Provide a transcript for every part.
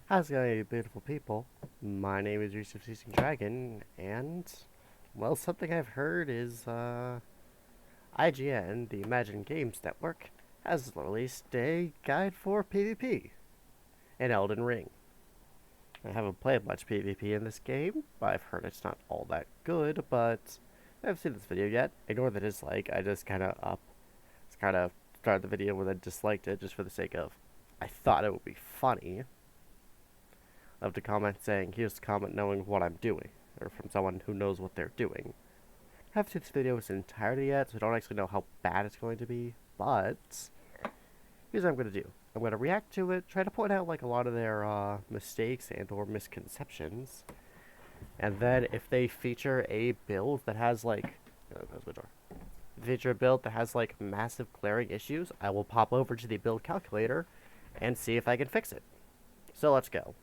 How's it going, you beautiful people? My name is Rhys of Seasing Dragon, and, well, something I've heard is, IGN, the Imagine Games Network, has released a guide for PvP in Elden Ring. I haven't played much PvP in this game, but I've heard it's not all that good, but I haven't seen this video yet. Ignore the dislike, I just kinda started the video when I disliked it just for the sake of, I thought it would be funny. Of the comment saying, here's the comment knowing what I'm doing, or from someone who knows what they're doing. I haven't seen this video in its entirety yet, so I don't actually know how bad it's going to be, but here's what I'm going to do. I'm going to react to it, try to point out like a lot of their mistakes and or misconceptions, and then if they feature a build that has like, feature a build that has like massive glaring issues, I will pop over to the build calculator and see if I can fix it. So let's go.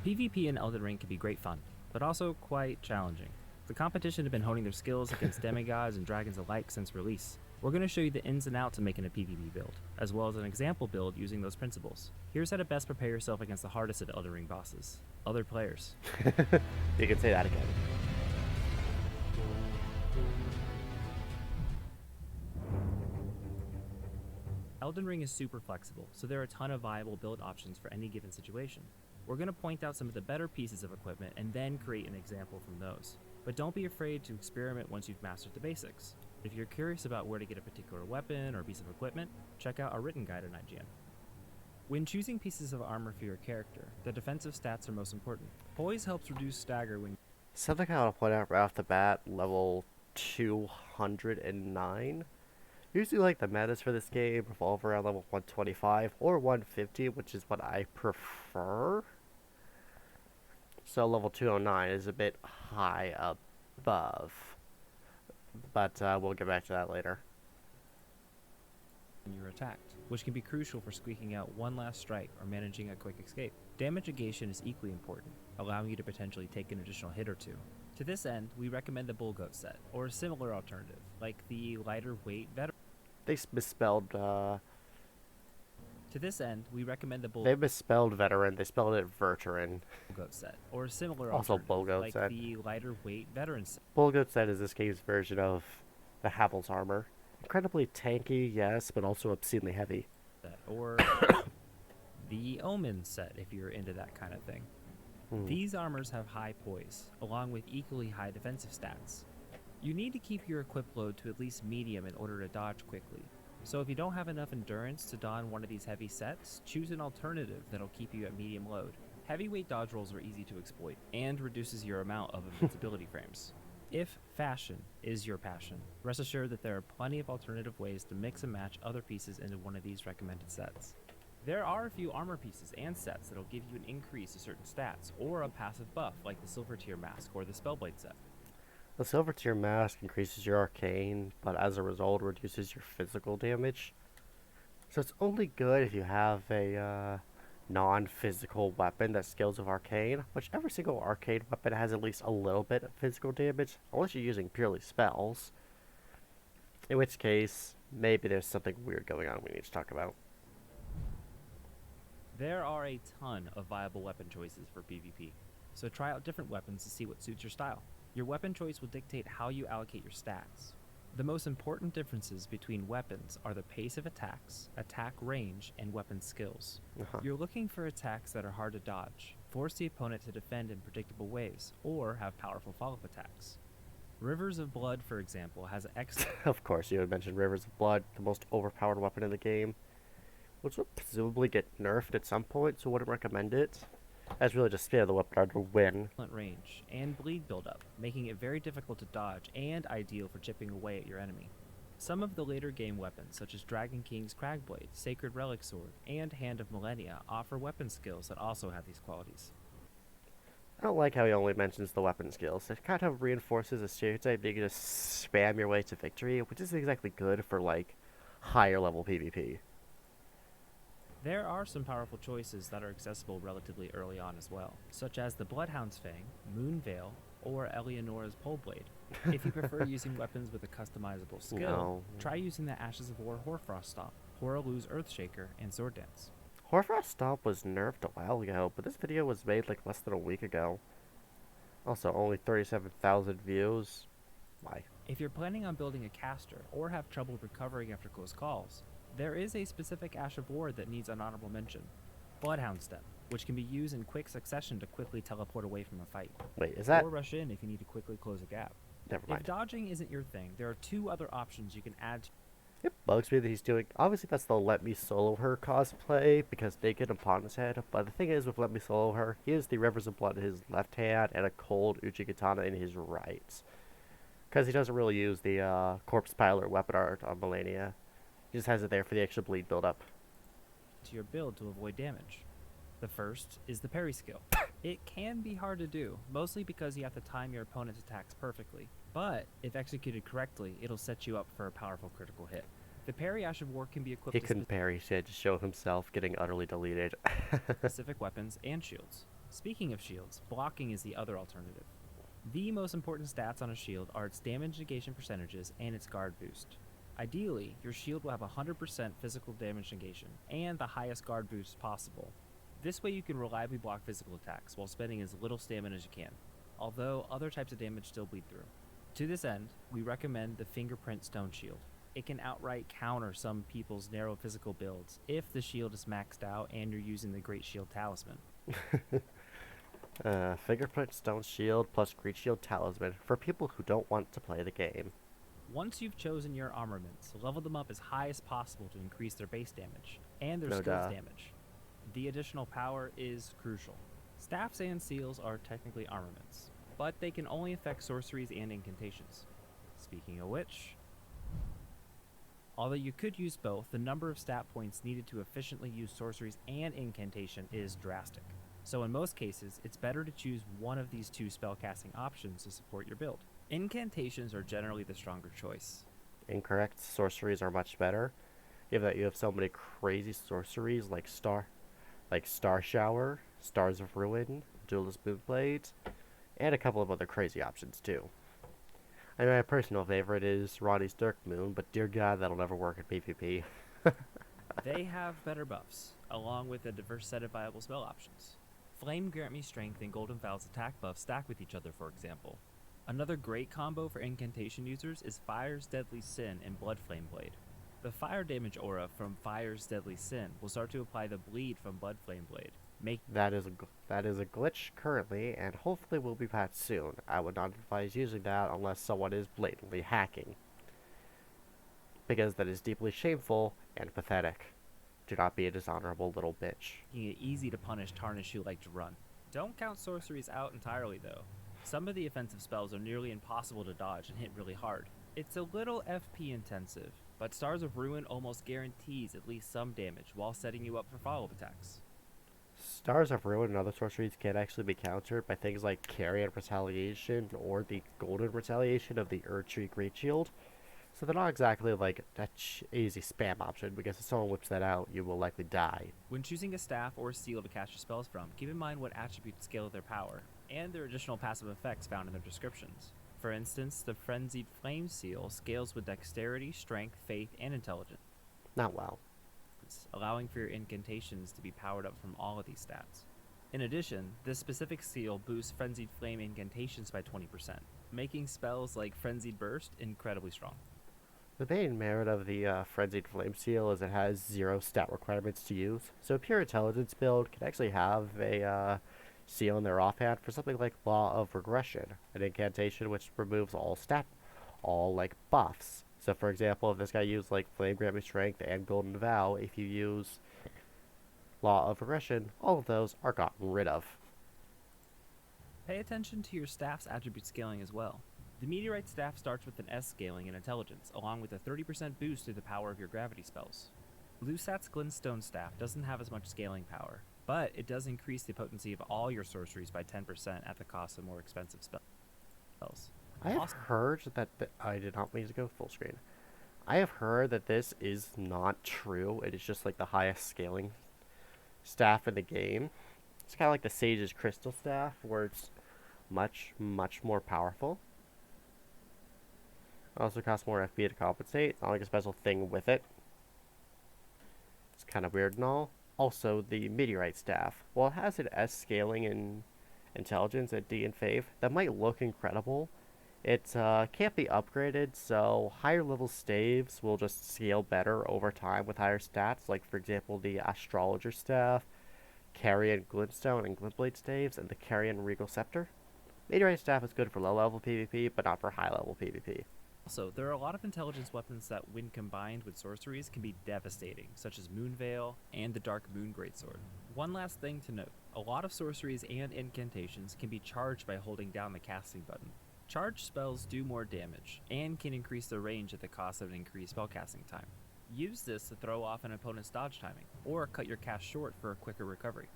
PvP in Elden Ring can be great fun, but also quite challenging. The competition have been honing their skills against demigods and dragons alike since release. We're going to show you the ins and outs of making a PvP build, as well as an example build using those principles. Here's how to best prepare yourself against the hardest of Elden Ring bosses, other players. You can say that again. Elden Ring is super flexible, so there are a ton of viable build options for any given situation. We're going to point out some of the better pieces of equipment and then create an example from those. But don't be afraid to experiment once you've mastered the basics. If you're curious about where to get a particular weapon or piece of equipment, check out our written guide on IGN. When choosing pieces of armor for your character, the defensive stats are most important. Poise helps reduce stagger when Something I want to point out right off the bat, level 209. Usually like the metas for this game revolve around level 125 or 150, which is what I prefer. So level 209 is a bit high above. But we'll get back to that later. you're attacked, which can be crucial for squeaking out one last strike or managing a quick escape. Damage negation is equally important, allowing you to potentially take an additional hit or two. To this end, we recommend the Bullgoat set, or a similar alternative, like the lighter weight veteran. They misspelled, To this end, we recommend the they misspelled veteran, they spelled it Verteran. Bullgoat set, or a similar Also alternative, Bullgoat like set. the lighter weight veteran set. Bullgoat set is this game's version of the Havel's armor. Incredibly tanky, yes, but also obscenely heavy. Or the Omen set, if you're into that kind of thing. These armors have high poise, along with equally high defensive stats. You need to keep your equip load to at least medium in order to dodge quickly. So if you don't have enough endurance to don one of these heavy sets, choose an alternative that'll keep you at medium load. Heavyweight dodge rolls are easy to exploit, and reduces your amount of invincibility frames. If fashion is your passion, rest assured that there are plenty of alternative ways to mix and match other pieces into one of these recommended sets. There are a few armor pieces and sets that'll give you an increase to certain stats, or a passive buff like the Silver Tier Mask or the Spellblade set. The Silver Tier Mask increases your arcane, but as a result reduces your physical damage. So it's only good if you have a non-physical weapon that scales with arcane, which every single arcane weapon has at least a little bit of physical damage, unless you're using purely spells. In which case, maybe there's something weird going on we need to talk about. There are a ton of viable weapon choices for PvP, so try out different weapons to see what suits your style. Your weapon choice will dictate how you allocate your stats. The most important differences between weapons are the pace of attacks, attack range, and weapon skills. You're looking for attacks that are hard to dodge, force the opponent to defend in predictable ways, or have powerful follow-up attacks. Rivers of Blood, for example, has excellent Of course, you had mentioned Rivers of Blood, the most overpowered weapon in the game, which will presumably get nerfed at some point, so wouldn't recommend it. That's really just the weapon to win. range and bleed buildup, making it very difficult to dodge and ideal for chipping away at your enemy. Some of the later game weapons, such as Dragon King's Cragblade, Sacred Relic Sword, and Hand of Millennia, offer weapon skills that also have these qualities. I don't like how he only mentions the weapon skills. It kind of reinforces a stereotype that you can just spam your way to victory, which isn't exactly good for, like, higher level PvP. There are some powerful choices that are accessible relatively early on as well, such as the Bloodhound's Fang, Moonveil, or Eleonora's Poleblade. If you prefer using weapons with a customizable skill, No. try using the Ashes of War Hoarfrost Stomp, Horaloo's Earthshaker, and Sword Dance. Horfrost Stomp was nerfed a while ago, but this video was made like less than a week ago. Also, only 37,000 views. Why? If you're planning on building a caster or have trouble recovering after close calls, there is a specific Ash of War that needs an honorable mention. Bloodhound Step, which can be used in quick succession to quickly teleport away from a fight. Wait, is that? Or rush in if you need to quickly close a gap. Never If mind. dodging isn't your thing, there are two other options you can add to It bugs me that he's doing. Obviously, that's the Let Me Solo Her cosplay because naked upon his head. But the thing is, with Let Me Solo Her, he has the Rivers of Blood in his left hand and a cold Uchi Katana in his right. Because he doesn't really use the corpse piler weapon art on Melania. He just has it there for the extra bleed buildup. your build to avoid damage. The first is the parry skill. It can be hard to do, mostly because you have to time your opponent's attacks perfectly. But if executed correctly, it'll set you up for a powerful critical hit. The parry Ash of War can be equipped He to couldn't parry, so he had to show himself getting utterly deleted. specific weapons and shields. Speaking of shields, blocking is the other alternative. The most important stats on a shield are its damage negation percentages and its guard boost. Ideally, your shield will have 100% physical damage negation and the highest guard boost possible. This way you can reliably block physical attacks while spending as little stamina as you can, although other types of damage still bleed through. To this end, we recommend the Fingerprint Stone Shield. It can outright counter some people's narrow physical builds if the shield is maxed out and you're using the Great Shield Talisman. Fingerprint Stone Shield plus Great Shield Talisman for people who don't want to play the game. Once you've chosen your armaments, level them up as high as possible to increase their base damage and their skills damage. The additional power is crucial. Staffs and seals are technically armaments, but they can only affect sorceries and incantations. Speaking of which, although you could use both, the number of stat points needed to efficiently use sorceries and incantation is drastic. So in most cases, it's better to choose one of these two spellcasting options to support your build. Incantations are generally the stronger choice. Incorrect. Sorceries are much better. Given that you have so many crazy sorceries like Star Shower, Stars of Ruin, Duelist Moonblade, and a couple of other crazy options too. I mean, my personal favorite is Ronnie's Dark Moon, but dear God, that'll never work in PvP. They have better buffs, along with a diverse set of viable spell options. Flame Grant Me Strength and Golden Vowel's attack buffs stack with each other, for example. Another great combo for incantation users is Fire's Deadly Sin and Blood Flame Blade. The fire damage aura from Fire's Deadly Sin will start to apply the bleed from Blood Flame Blade. That is a glitch currently, and hopefully will be patched soon. I would not advise using that unless someone is blatantly hacking, because that is deeply shameful and pathetic. Do not be a dishonorable little bitch. Making it easy to punish Tarnish who like to run. Don't count sorceries out entirely though. Some of the offensive spells are nearly impossible to dodge and hit really hard. It's a little FP intensive, but Stars of Ruin almost guarantees at least some damage while setting you up for follow-up attacks. Stars of Ruin and other sorceries can actually be countered by things like Carrion Retaliation or the Golden Retaliation of the Erdtree Great Shield. So they're not exactly like that easy spam option, because if someone whips that out, you will likely die. When choosing a staff or seal to cast your spells from, keep in mind what attributes scale their power, and their additional passive effects found in their descriptions. For instance, the Frenzied Flame Seal scales with dexterity, strength, faith, and intelligence, Not well. allowing for your incantations to be powered up from all of these stats. In addition, this specific seal boosts Frenzied Flame incantations by 20%, making spells like Frenzied Burst incredibly strong. The main merit of the Frenzied Flame Seal is it has 0 stat requirements to use, so a pure intelligence build can actually have a seal in their offhand for something like Law of Regression, an incantation which removes all buffs. So for example, if this guy used like Flame Grant Me Strength and Golden Vow, if you use Law of Regression, all of those are gotten rid of. Pay attention to your staff's attribute scaling as well. The Meteorite staff starts with an S scaling in intelligence, along with a 30% boost to the power of your gravity spells. Lusat's Glintstone staff doesn't have as much scaling power, but it does increase the potency of all your sorceries by 10% at the cost of more expensive spells. I have heard that I did not mean to go full screen. I have heard that this is not true. It is just like the highest scaling staff in the game. It's kind of like the Sage's Crystal staff, where it's much, much more powerful. Also costs more FP to compensate. Not like a special thing with it. It's kind of weird and all. Also, the meteorite staff. While it has an S scaling in intelligence at D and Fave, that might look incredible. It can't be upgraded, so higher level staves will just scale better over time with higher stats, like for example the Astrologer staff, Carrion Glintstone and Glintblade staves, and the Carrion Regal Scepter. Meteorite staff is good for low level PvP, but not for high level PvP. Also, there are a lot of intelligence weapons that, when combined with sorceries, can be devastating, such as Moonveil and the Dark Moon Greatsword. One last thing to note, a lot of sorceries and incantations can be charged by holding down the casting button. Charged spells do more damage, and can increase their range at the cost of an increased spellcasting time. Use this to throw off an opponent's dodge timing, or cut your cast short for a quicker recovery.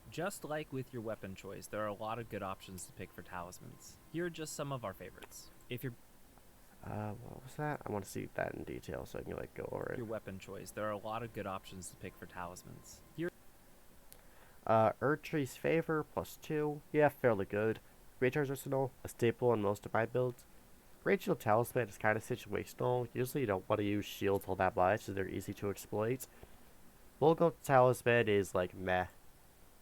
Just like with your weapon choice, there are a lot of good options to pick for talismans. Here are just some of our favorites. If you're What was that? I want to see that in detail so I can like go over it. your weapon choice, there are a lot of good options to pick for talismans. Here Erdtree's Favor, +2. Yeah, fairly good. Recharge Arsenal, a staple in most of my builds. Great Shield Talisman is kind of situational. Usually you don't want to use shields all that much, as they're easy to exploit. Bulgo Talisman is like meh.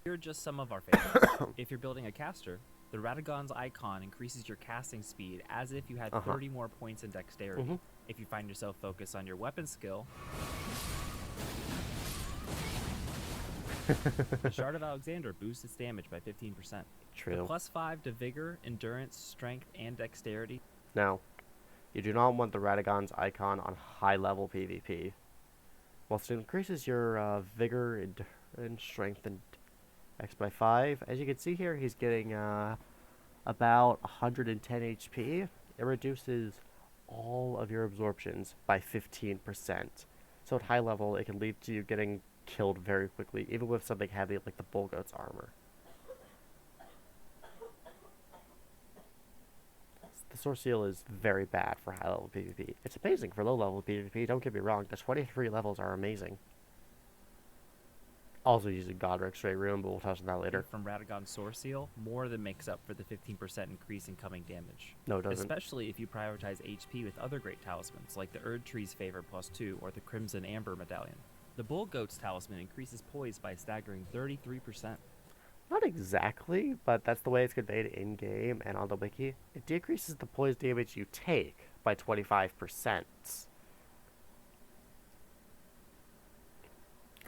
are just some of our favorites. If you're building a caster, the Radagon's icon increases your casting speed as if you had 30 more points in dexterity. If you find yourself focused on your weapon skill, the Shard of Alexander boosts its damage by 15%. True. The +5 to vigor, endurance, strength, and dexterity. Now, you do not want the Radagon's icon on high level PvP. Whilst it increases your vigor and strength and X by 5, as you can see here, he's getting about 110 HP. It reduces all of your absorptions by 15%. So at high level, it can lead to you getting killed very quickly, even with something heavy like the Bulgoat's armor. The Source Seal is very bad for high level PvP. It's amazing for low level PvP, don't get me wrong, the 23 levels are amazing. Also using Godric Straight Rune, but we'll touch on that later. From Radagon's Source Seal more than makes up for the 15% increase in coming damage. No, it doesn't. Especially if you prioritize HP with other great talismans, like the Erdtree's Favor +2 or the Crimson Amber Medallion. The Bull Goat's talisman increases poise by a staggering 33%. Not exactly, but that's the way it's conveyed in-game and on the wiki. It decreases the poise damage you take by 25%.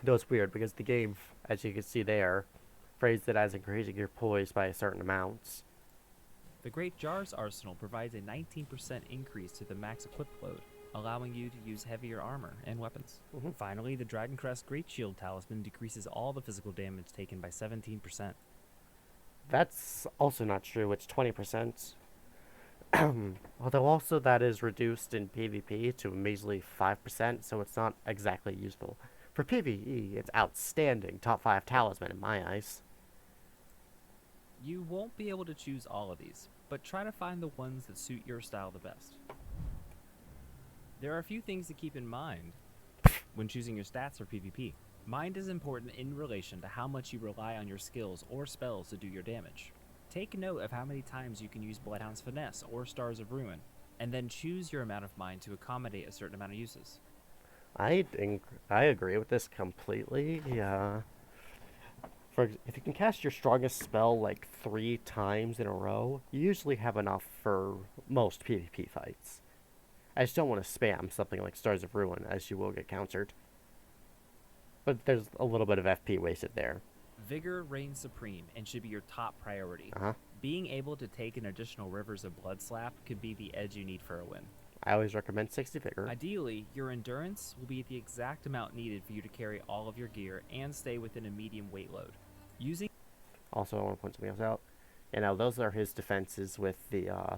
Though it's weird, because the game, as you can see there, phrased it as increasing your poise by a certain amount. The Great Jar's arsenal provides a 19% increase to the max equip load, allowing you to use heavier armor and weapons. Finally, the Dragoncrest Great Shield Talisman decreases all the physical damage taken by 17%. That's also not true, it's 20%. Although also that is reduced in PvP to a measly 5%, so it's not exactly useful. For PvE, it's outstanding, top 5 talisman in my eyes. You won't be able to choose all of these, but try to find the ones that suit your style the best. There are a few things to keep in mind when choosing your stats for PvP. Mind is important in relation to how much you rely on your skills or spells to do your damage. Take note of how many times you can use Bloodhound's Finesse or Stars of Ruin, and then choose your amount of mind to accommodate a certain amount of uses. I agree with this completely. If you can cast your strongest spell like 3 times in a row, you usually have enough for most PvP fights. I just don't want to spam something like Stars of Ruin, as you will get countered. But there's a little bit of FP wasted there. Vigor reigns supreme and should be your top priority. Being able to take an additional Rivers of Blood Slap could be the edge you need for a win. I always recommend 60 Vigor. Ideally, your endurance will be the exact amount needed for you to carry all of your gear and stay within a medium weight load. Also, I want to point something else out. And now those are his defenses with the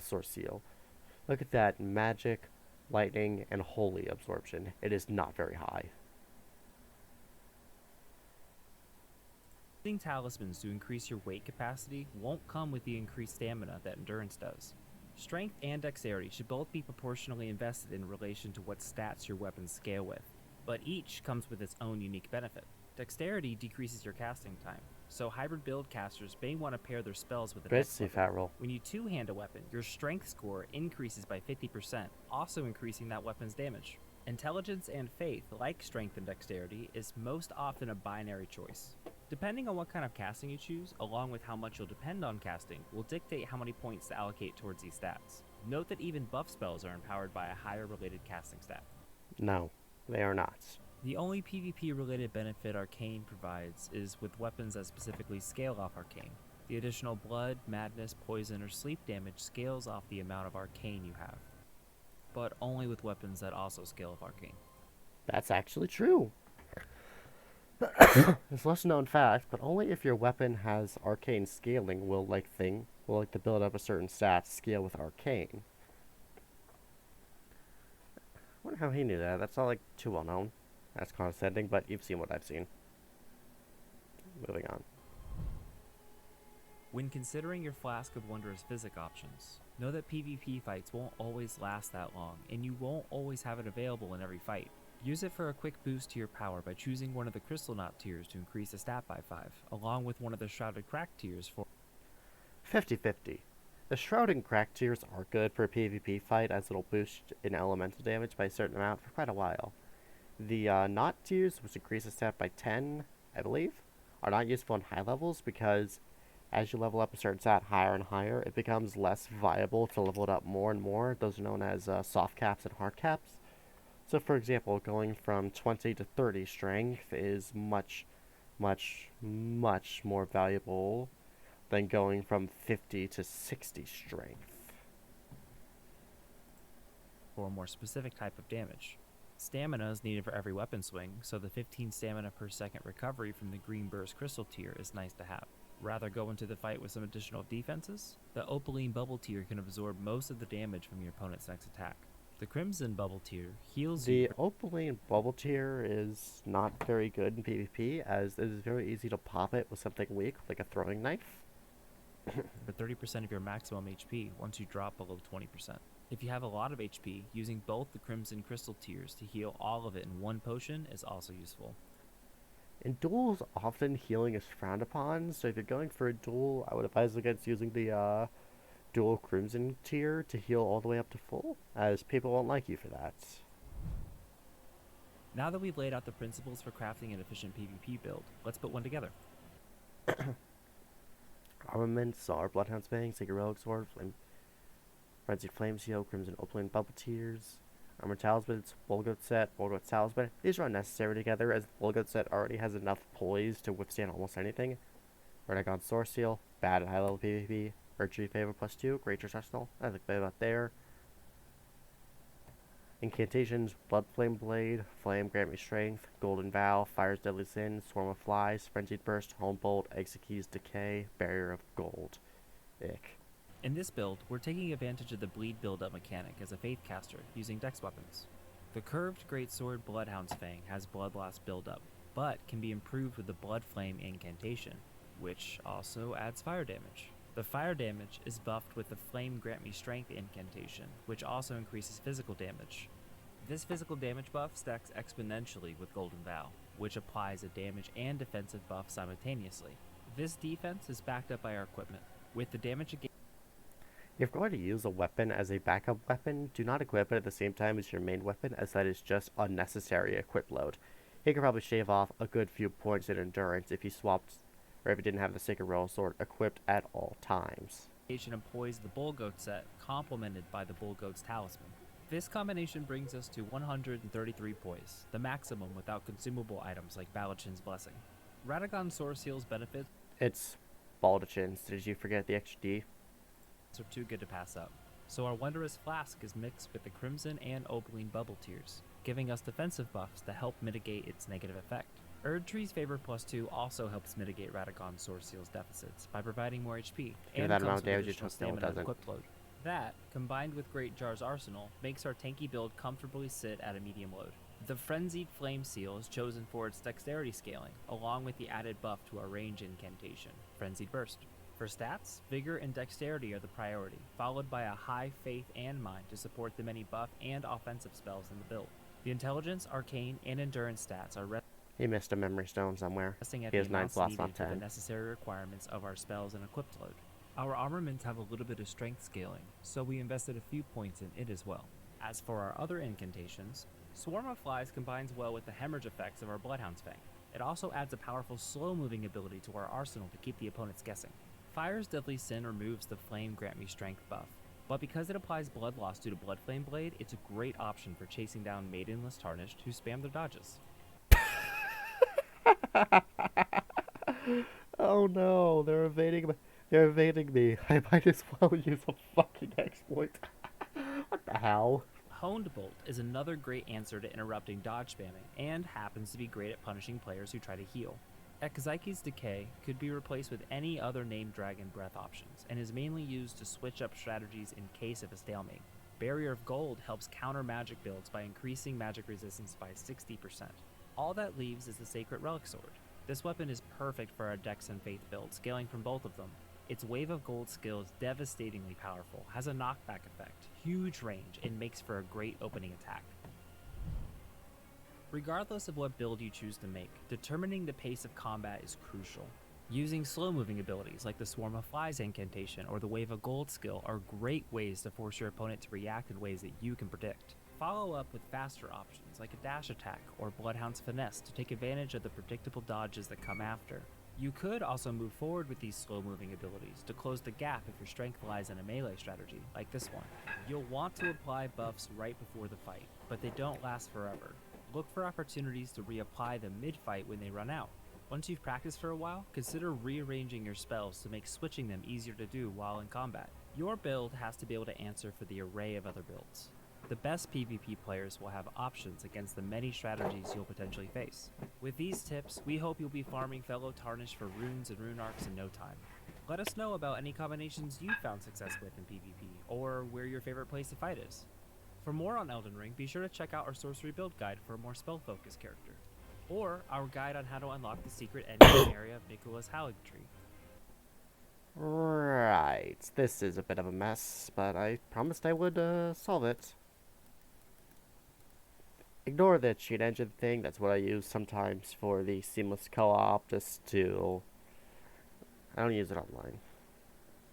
Source Seal. Look at that magic, lightning, and holy absorption. It is not very high. Using talismans to increase your weight capacity won't come with the increased stamina that endurance does. Strength and dexterity should both be proportionally invested in relation to what stats your weapons scale with, but each comes with its own unique benefit. Dexterity decreases your casting time. so hybrid build casters may want to pair their spells with a Great to dex see weapon. fat roll. When you two-hand a weapon, your strength score increases by 50%, also increasing that weapon's damage. Intelligence and faith, like strength and dexterity, is most often a binary choice. Depending on what kind of casting you choose, along with how much you'll depend on casting, will dictate how many points to allocate towards these stats. Note that even buff spells are empowered by a higher related casting stat. No, they are not. The only PvP-related benefit Arcane provides is with weapons that specifically scale off Arcane. The additional blood, madness, poison, or sleep damage scales off the amount of Arcane you have, but only with weapons that also scale off Arcane. That's actually true. It's less known fact, but only if your weapon has arcane scaling will to build up a certain stat scale with arcane. I wonder how he knew that. That's not like too well known. That's condescending, but you've seen what I've seen. Moving on. When considering your Flask of Wondrous Physic options, know that PvP fights won't always last that long, and you won't always have it available in every fight. Use it for a quick boost to your power by choosing one of the Crystal Knot tiers to increase the stat by 5, along with one of the Shrouded Crack tiers for 50-50. The shrouding crack tiers are good for a PvP fight as it'll boost in elemental damage by a certain amount for quite a while. The knot tiers, which increase the stat by 10, I believe, are not useful on high levels because as you level up a certain stat higher and higher, it becomes less viable to level it up more and more. Those are known as soft caps and hard caps. So for example, going from 20 to 30 strength is much more valuable than going from 50 to 60 strength. a more specific type of damage. Stamina is needed for every weapon swing, so the 15 stamina per second recovery from the Greenburst crystal tier is nice to have. Rather go into the fight with some additional defenses? The Opaline bubble tier can absorb most of the damage from your opponent's next attack. The Crimson bubble tier heals you. The Opaline bubble tier is not very good in PvP, as it is very easy to pop it with something weak, like a throwing knife. For 30% of your maximum HP once you drop below 20%. If you have a lot of HP, using both the Crimson crystal tiers to heal all of it in one potion is also useful. In duels, often healing is frowned upon, so if you're going for a duel, I would advise against using the dual Crimson tier to heal all the way up to full, as people won't like you for that. Now that we've laid out the principles for crafting an efficient PvP build, let's put one together. Armaments are Bloodhound's Fang, Sacred Relic Sword, Frenzied Flame Seal, Crimson Opaline Bubble Tiers, Armor Talismans, Bullgoat Set, Bullgoat Talisman. These are unnecessary together, as the Bullgoat Set already has enough poise to withstand almost anything. Rhys Sword Seal, bad at high level PvP. Archery Favor +2, Great Arsenal, nothing bad about there. Incantations, Blood Flame Blade, Flame Grant Me Strength, Golden Vow, Fire's Deadly Sin, Swarm of Flies, Frenzied Burst, Home Bolt, Execute's Decay, Barrier of Gold. Ick. In this build, we're taking advantage of the bleed build-up mechanic as a Faith caster, using dex weapons. The curved Greatsword Bloodhound's Fang has Blood Blast build-up, but can be improved with the Blood Flame incantation, which also adds fire damage. The fire damage is buffed with the Flame Grant Me Strength incantation, which also increases physical damage. This physical damage buff stacks exponentially with Golden Vow, which applies a damage and defensive buff simultaneously. This defense is backed up by our equipment, with the damage against. If you're going to use a weapon as a backup weapon, do not equip it at the same time as your main weapon, as that is just unnecessary equip load. You could probably shave off a good few points in endurance if you swapped, or if you didn't have the Sacred Relic Sword equipped at all times. Employs the Bullgoat set, complemented by the Bullgoat's Talisman. This combination brings us to 133 poise, the maximum without consumable items like Balachin's Blessing. Radagon Sword Seal's benefits It's Baldachin's. Did you forget the extra D? are too good to pass up. So our Wondrous Flask is mixed with the Crimson and Opaline bubble tiers, giving us defensive buffs to help mitigate its negative effect. Erdtree's Favor +2 also helps mitigate Radagon Sword Seal's deficits by providing more HP and that comes amount of with damage, additional it still stamina and doesn't. equip load. That, combined with Great Jar's Arsenal, makes our tanky build comfortably sit at a medium load. The Frenzied Flame Seal is chosen for its dexterity scaling, along with the added buff to our range incantation, Frenzied Burst. For stats, Vigor and Dexterity are the priority, followed by a high Faith and Mind to support the many buff and offensive spells in the build. The Intelligence, Arcane, and Endurance stats are He missed a memory stone somewhere. Investing at He the has 9 amounts slots, not needed for the 10. necessary requirements of our spells and equipped load. Our armaments have a little bit of strength scaling, so we invested a few points in it as well. As for our other incantations, Swarm of Flies combines well with the hemorrhage effects of our Bloodhound's Fang. It also adds a powerful slow-moving ability to our arsenal to keep the opponents guessing. Fire's Deadly Sin removes the Flame Grant Me Strength buff, but because it applies blood loss due to Blood Flame Blade, it's a great option for chasing down Maidenless Tarnished who spam their dodges. Oh no, they're evading me. They're evading me. I might as well use a fucking exploit. What the hell? Honed Bolt is another great answer to interrupting dodge spamming, and happens to be great at punishing players who try to heal. Ekzaiki's Decay could be replaced with any other named Dragon Breath options, and is mainly used to switch up strategies in case of a stalemate. Barrier of Gold helps counter magic builds by increasing magic resistance by 60%. All that leaves is the Sacred Relic Sword. This weapon is perfect for our Dex and Faith build, scaling from both of them. Its Wave of Gold skill is devastatingly powerful, has a knockback effect, huge range, and makes for a great opening attack. Regardless of what build you choose to make, determining the pace of combat is crucial. Using slow-moving abilities like the Swarm of Flies incantation or the Wave of Gold skill are great ways to force your opponent to react in ways that you can predict. Follow up with faster options like a dash attack or Bloodhound's Finesse to take advantage of the predictable dodges that come after. You could also move forward with these slow-moving abilities to close the gap if your strength lies in a melee strategy, like this one. You'll want to apply buffs right before the fight, but they don't last forever. Look for opportunities to reapply them mid-fight when they run out. Once you've practiced for a while, consider rearranging your spells to make switching them easier to do while in combat. Your build has to be able to answer for the array of other builds. The best PvP players will have options against the many strategies you'll potentially face. With these tips, we hope you'll be farming fellow Tarnished for runes and rune arcs in no time. Let us know about any combinations you've found success with in PvP, or where your favorite place to fight is. For more on Elden Ring, be sure to check out our sorcery build guide for a more spell-focused character, or our guide on how to unlock the secret endgame area of Nicola's Halig Tree. Right, this is a bit of a mess, but I promised I would solve it. Ignore the cheat engine thing, that's what I use sometimes for the seamless co-op, just to... I don't use it online.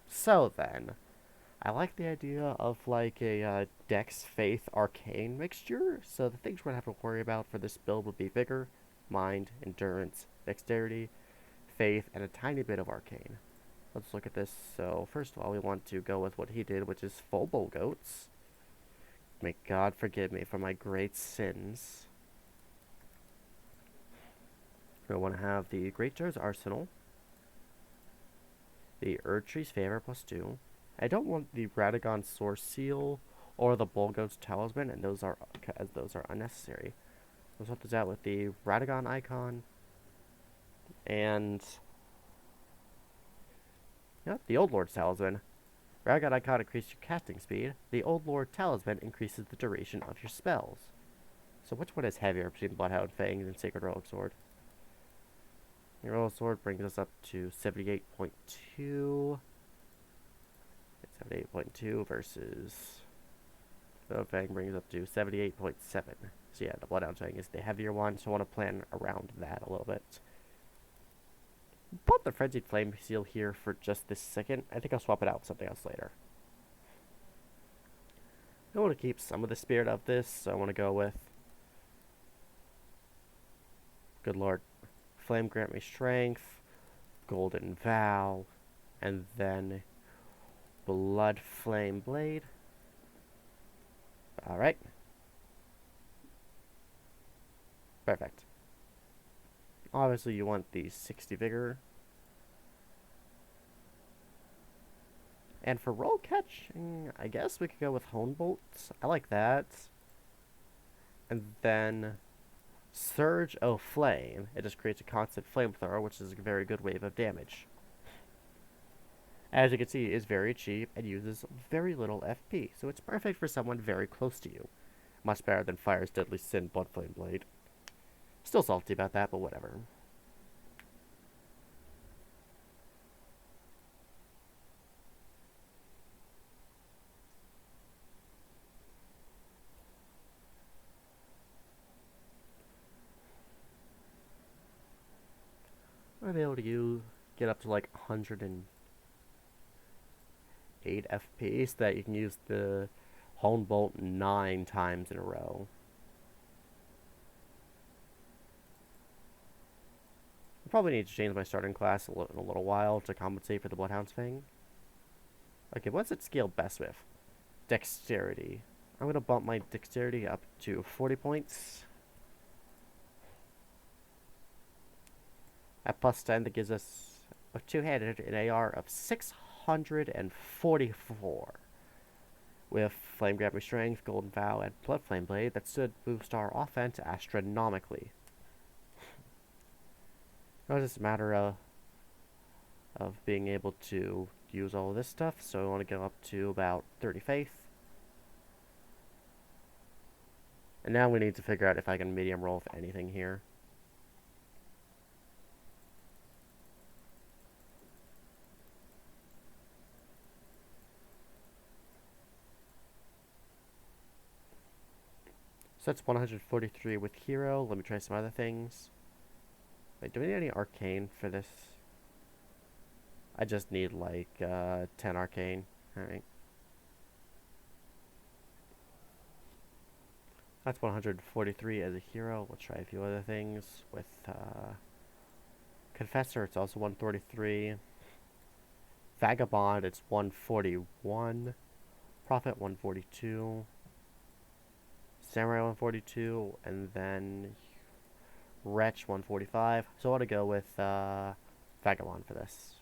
So then, I like the idea of like a Dex, Faith, Arcane mixture, so the things we're going to have to worry about for this build would be Vigor, Mind, Endurance, Dexterity, Faith, and a tiny bit of Arcane. Let's look at this. So first of all, we want to go with what he did, which is full bull goats. May God forgive me for my great sins. We want to have the Great Jar's Arsenal, the Erdtree's Favor +2. I don't want the Radagon Source Seal or the Bull Goat's Talisman, and those are unnecessary. Let's sort this out with the Radagon icon and the Old Lord's Talisman. Radagon icon increases your casting speed. The Old Lord Talisman increases the duration of your spells. So which one is heavier between Bloodhound Fangs and Sacred Relic Sword? Your Relic Sword brings us up to 78.2. 78.2 versus the Fang brings up to 78.7. So yeah, the Bloodhound Fang is the heavier one, so I want to plan around that a little bit. Put the Frenzied Flame Seal here for just this second. I think I'll swap it out with something else later. I want to keep some of the spirit of this, so I want to go with... Good Lord. Flame Grant Me Strength, Golden Vow, and then Blood Flame Blade. Alright. Perfect. Obviously you want the 60 Vigor. And for roll catching, I guess we could go with Hone Bolts. I like that. And then Surge of Flame. It just creates a constant flamethrower, which is a very good wave of damage. As you can see, it is very cheap and uses very little FP, so it's perfect for someone very close to you. Much better than Fire's Deadly Sin Blood Flame Blade. Still salty about that, but whatever. want to be able to get up to like 108 FP so that you can use the Hone Bolt 9 times in a row. I probably need to change my starting class in a little while to compensate for the Bloodhound's Fang. Okay, what's it scaled best with? Dexterity. I'm going to bump my dexterity up to 40 points. At plus 10, that gives us a two-handed an AR of 644. With Flame Grabbing Strength, Golden Vow, and Blood Flame Blade, that should boost our offense astronomically. It's just a matter of being able to use all of this stuff, so I want to go up to about 30 faith. And now we need to figure out if I can medium roll with anything here. So that's 143 with Hero. Let me try some other things. Wait, do we need any Arcane for this? I just need like 10 Arcane. Alright. That's 143 as a hero. We'll try a few other things. With Confessor, it's also 143. Vagabond, it's 141. Prophet, 142. Samurai, 142. And then Wretch, 145. So I want to go with Vagabond for this.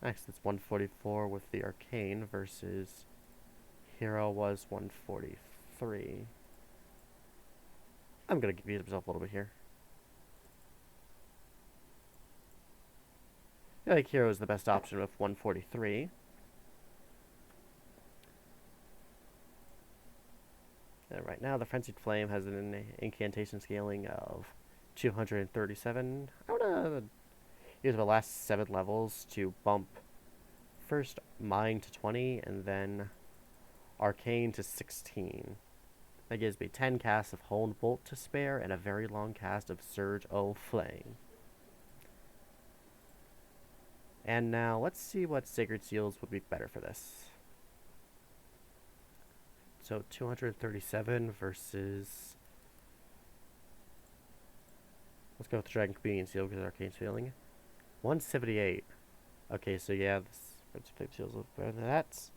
Next, it's 144 with the Arcane versus Hero was 143. I'm going to confuse myself a little bit here. I think Hero is the best option with 143. And right now, the Frenzied Flame has an incantation scaling of 237. I want to use the last 7 levels to bump first Mine to 20 and then Arcane to 16. That gives me 10 casts of Hone Bolt to spare and a very long cast of Surge O Flame. And now let's see what Sacred Seals would be better for this. So 237 versus... Let's go with the Dragon Convenience Seal because Arcane's failing. 178. Okay, so yeah, this Flame Seals look better than that.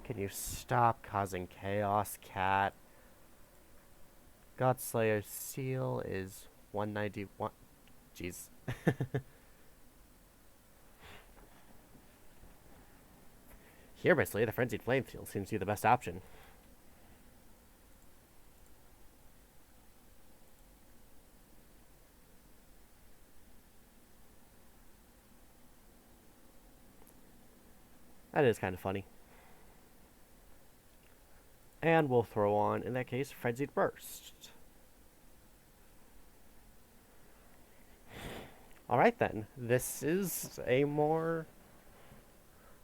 Can you stop causing chaos, cat? Godslayer Seal is 191. Jeez. Here, basically, the Frenzied Flame Seal seems to be the best option. That is kind of funny. And we'll throw on, in that case, Frenzied Burst. Alright then, this is a more...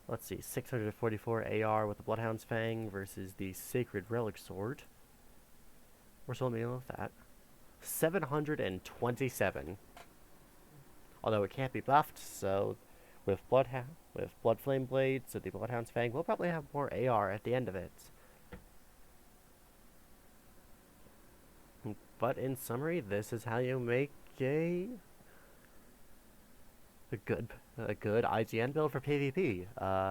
Let's see, 644 AR with the Bloodhound's Fang versus the Sacred Relic Sword. We're still dealing with that. 727. Although it can't be buffed, so with Blood Flame Blades and the Bloodhound's Fang, we'll probably have more AR at the end of it. But in summary, this is how you make a good IGN build for PvP.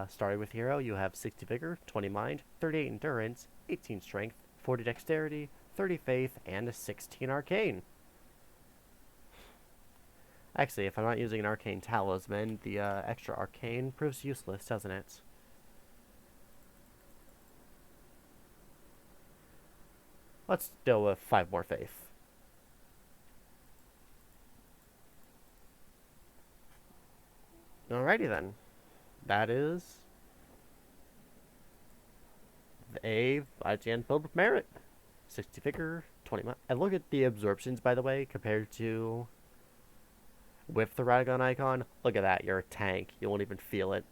Starting with Hero, you have 60 Vigor, 20 Mind, 38 Endurance, 18 Strength, 40 Dexterity, 30 Faith, and 16 Arcane. Actually, if I'm not using an Arcane Talisman, the extra Arcane proves useless, doesn't it? Let's go with 5 more Faith. Alrighty then. That is a IGN build with merit. 60 Vigor, 20 Mind. And look at the absorptions, by the way, compared to with the Radagon icon. Look at that, you're a tank. You won't even feel it.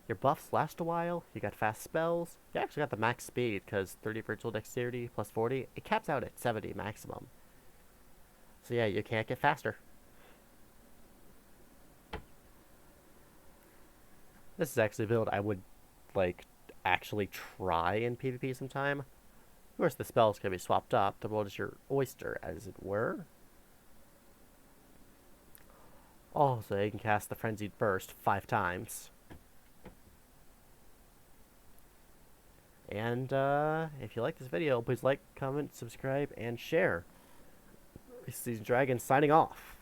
Your buffs last a while. You got fast spells. You actually got the max speed because 30 virtual dexterity plus 40. It caps out at 70 maximum. So yeah, you can't get faster. This is actually a build I would, like, actually try in PvP sometime. Of course, the spells can be swapped up. The world is your oyster, as it were. Also, you can cast the Frenzied Burst 5 times. And if you like this video, please like, comment, subscribe, and share. This is Dragon signing off.